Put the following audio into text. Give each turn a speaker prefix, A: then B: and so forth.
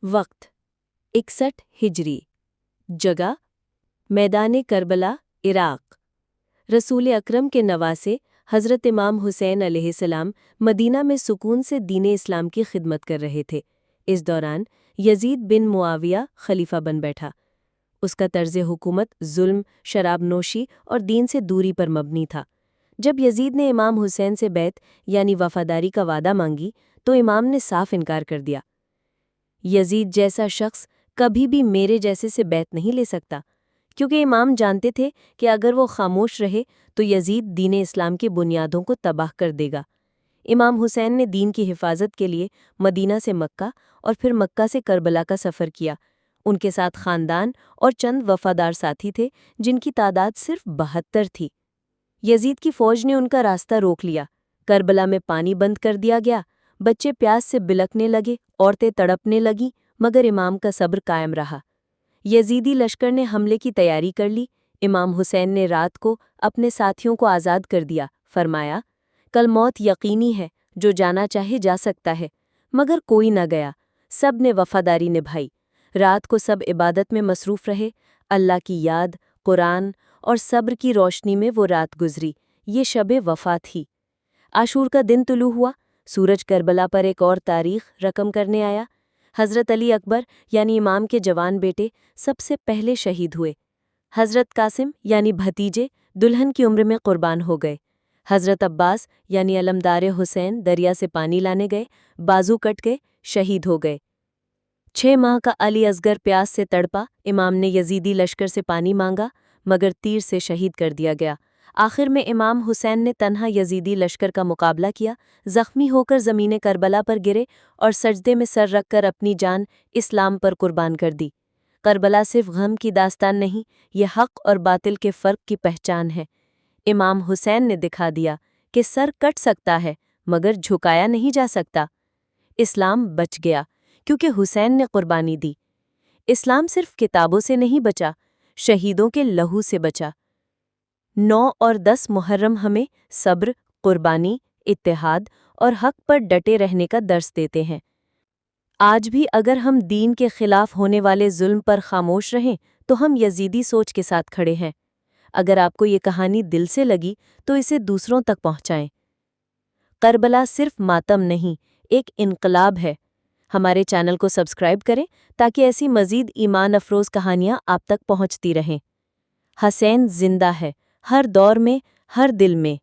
A: वक्त 61 हिजरी। जगह मैदान करबला, इराक। रसूल अकरम के नवासे हज़रत इमाम हुसैन अलैहिस्सलाम मदीना में सुकून से दीन इस्लाम की खिदमत कर रहे थे। इस दौरान यजीद बिन मुआविया खलीफा बन बैठा। उसका तर्ज हुकूमत जुल्म, शराब नोशी और दीन से दूरी पर मबनी था। जब यजीद ने इमाम हुसैन से बैत यानी वफादारी का वादा मांगी तो इमाम ने साफ इनकार कर दिया। यजीद जैसा शख्स कभी भी मेरे जैसे से बैत नहीं ले सकता, क्योंकि इमाम जानते थे कि अगर वो खामोश रहे तो यजीद दीन इस्लाम की बुनियादों को तबाह कर देगा। इमाम हुसैन ने दीन की हिफाजत के लिए मदीना से मक्का और फिर मक्का से करबला का सफ़र किया। उनके साथ ख़ानदान और चंद वफादार साथी थे जिनकी तादाद सिर्फ 72 थी। यजीद की फ़ौज ने उनका रास्ता रोक लिया। करबला में पानी बंद कर दिया गया। बच्चे प्यास से बिलखने लगे, औरतें तड़पने लगीं, मगर इमाम का सब्र कायम रहा। यजीदी लश्कर ने हमले की तैयारी कर ली। इमाम हुसैन ने रात को अपने साथियों को आज़ाद कर दिया। फरमाया, कल मौत यकीनी है, जो जाना चाहे जा सकता है। मगर कोई न गया, सब ने वफादारी निभाई। रात को सब इबादत में मसरूफ़ रहे। अल्लाह की याद, कुरान और सब्र की रोशनी में वो रात गुजरी। ये शब वफ़ा थी। आशूर का दिन तुलू हुआ। सूरज करबला पर एक और तारीख रकम करने आया। हज़रत अली अकबर यानी इमाम के जवान बेटे सबसे पहले शहीद हुए। हज़रत कासिम यानी भतीजे दुल्हन की उम्र में कुर्बान हो गए। हज़रत अब्बास यानी अलमदार हुसैन दरिया से पानी लाने गए, बाजू कट गए, शहीद हो गए। 6 माह का अली असगर प्यास से तड़पा। इमाम ने यजीदी लश्कर से पानी मांगा, मगर तीर से शहीद कर दिया गया। आखिर में इमाम हुसैन ने तन्हा यजीदी लश्कर का मुकाबला किया, ज़ख्मी होकर ज़मीन करबला पर गिरे और सजदे में सर रखकर अपनी जान इस्लाम पर कुर्बान कर दी। करबला सिर्फ गम की दास्तान नहीं, ये हक़ और बातिल के फ़र्क की पहचान है। इमाम हुसैन ने दिखा दिया कि सर कट सकता है मगर झुकाया नहीं जा सकता। इस्लाम बच गया क्योंकि हुसैन ने कुर्बानी दी। इस्लाम सिर्फ किताबों से नहीं बचा, शहीदों के लहू से बचा। 9 और 10 मुहर्रम हमें सब्र, कुर्बानी, इत्तेहाद और हक पर डटे रहने का दर्स देते हैं। आज भी अगर हम दीन के खिलाफ होने वाले जुल्म पर खामोश रहें तो हम यजीदी सोच के साथ खड़े हैं। अगर आपको ये कहानी दिल से लगी तो इसे दूसरों तक पहुंचाएं। करबला सिर्फ मातम नहीं, एक इनकलाब है। हमारे चैनल को सब्सक्राइब करें ताकि ऐसी मज़ीद ईमान अफरोज़ कहानियाँ आप तक पहुंचती रहें। हुसैन जिंदा है, हर दौर में, हर दिल में।